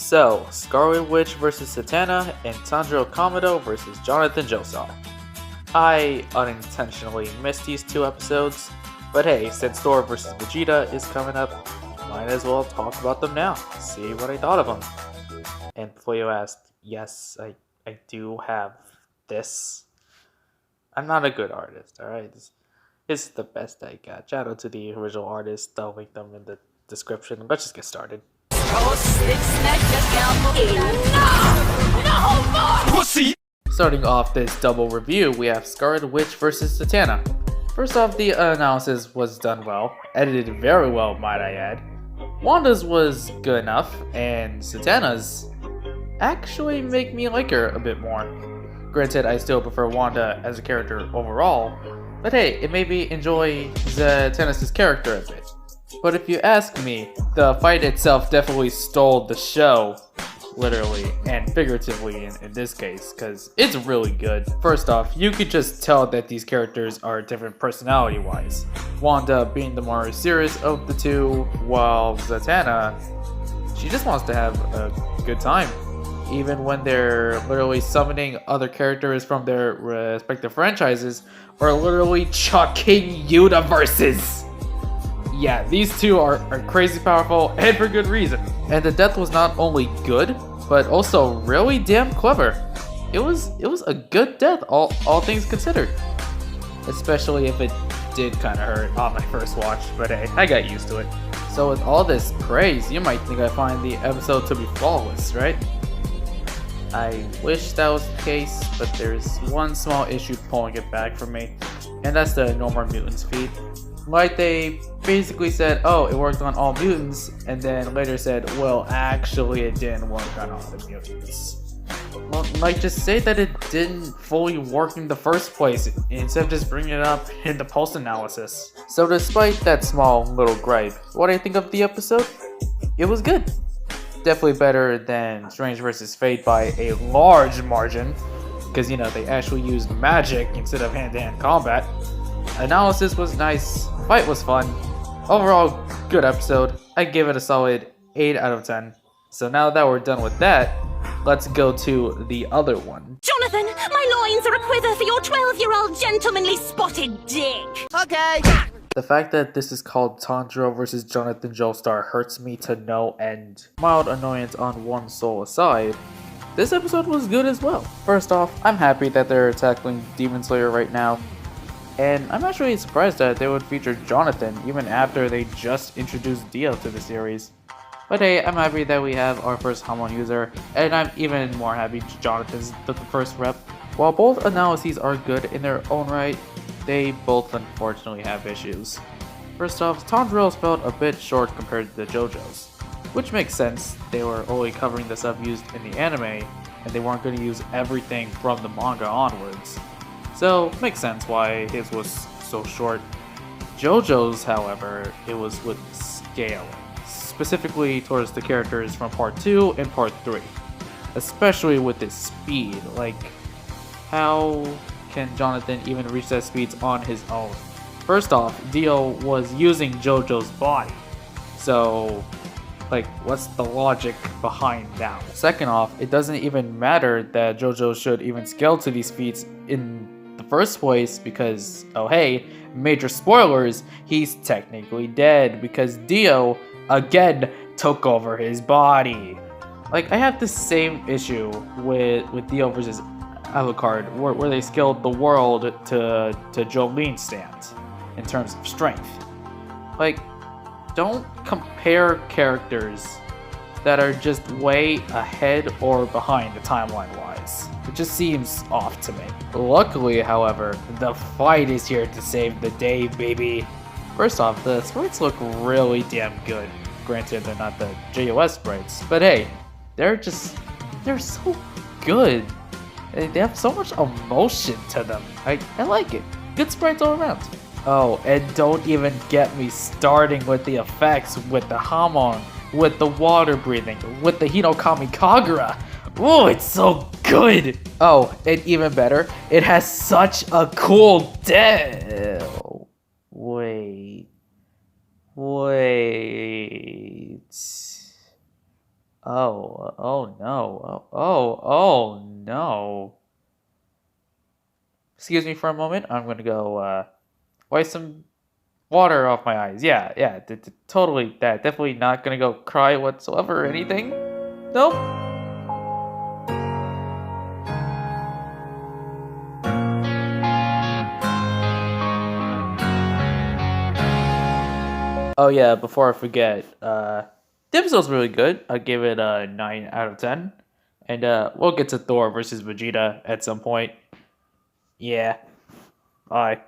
So, Scarlet Witch vs Zatanna and Tanjiro Kamado vs Jonathan Joestar. I unintentionally missed these two episodes, but hey, since Thor vs Vegeta is coming up, might as well talk about them now, see what I thought of them. And before you ask, yes, I do have this. I'm not a good artist, alright? This is the best I got. Shout out to the original artist, I'll link them in the description. Let's just get started. Starting off this double review, we have Scarlet Witch vs Zatanna. First off, the analysis was done well, edited very well, might I add. Wanda's was good enough, and Zatanna's actually make me like her a bit more. Granted, I still prefer Wanda as a character overall, but hey, it made me enjoy Zatanna's character a bit. But if you ask me, the fight itself definitely stole the show, literally and figuratively in this case, because it's really good. First off, you could just tell that these characters are different personality-wise. Wanda being the more serious of the two, while Zatanna, she just wants to have a good time. Even when they're literally summoning other characters from their respective franchises, or literally chucking universes. Yeah, these two are crazy powerful, and for good reason. And the death was not only good, but also really damn clever. It was a good death, all things considered. Especially if it did kind of hurt on my first watch, but hey, I got used to it. So with all this praise, you might think I find the episode to be flawless, right? I wish that was the case, but there's one small issue pulling it back for me, and that's the No More Mutants feat. Like, they basically said, oh, it worked on all mutants, and then later said, well, actually it didn't work on all the mutants. Well, like, just say that it didn't fully work in the first place, instead of just bringing it up in the post-analysis. So despite that small little gripe, what do you think of the episode? It was good. Definitely better than Strange vs. Fate by a large margin, because, you know, they actually used magic instead of hand-to-hand combat. Analysis was nice, fight was fun. Overall, good episode. I give it a solid 8 out of 10. So now that we're done with that, let's go to the other one. Jonathan, my loins are aquiver for your 12-year-old gentlemanly spotted dick. Okay. The fact that this is called Tanjiro vs Jonathan Joestar hurts me to no end. Mild annoyance on one soul aside, this episode was good as well. First off, I'm happy that they're tackling Demon Slayer right now. And I'm actually surprised that they would feature Jonathan even after they just introduced Dio to the series. But hey, I'm happy that we have our first Hamon user, and I'm even more happy Jonathan's the first rep. While both analyses are good in their own right, they both unfortunately have issues. First off, Tanjiro's felt a bit short compared to the JoJo's, which makes sense. They were only covering the stuff used in the anime, and they weren't going to use everything from the manga onwards. So, makes sense why his was so short. JoJo's, however, it was with scale, specifically towards the characters from Part 2 and Part 3. Especially with his speed, like, how can Jonathan even reach that speed on his own? First off, Dio was using JoJo's body, so, like, what's the logic behind that? Second off, it doesn't even matter that JoJo should even scale to these feats in the first place because, oh hey, major spoilers, he's technically dead because Dio, again, took over his body. Like, I have the same issue with Dio vs Alucard, where they scaled the world to Jolene's stance in terms of strength. Like, don't compare characters that are just way ahead or behind the timeline-wise. It just seems off to me. Luckily, however, the fight is here to save the day, baby. First off, the sprites look really damn good. Granted, they're not the JOS sprites, but hey, they're so good. They have so much emotion to them. I like it. Good sprites all around. Oh, and don't even get me starting with the effects, with the Hamon, with the water breathing, with the Hinokami Kagura. Oh, it's so good! Oh, and even better, it has such a cool death. Wait. Oh no. Oh no. Excuse me for a moment. I'm gonna go wipe some water off my eyes. Yeah, totally that. Definitely not gonna go cry whatsoever or anything. Nope. Oh yeah, before I forget, the episode's really good. I give it a 9 out of 10. And we'll get to Thor versus Vegeta at some point. Yeah. Bye.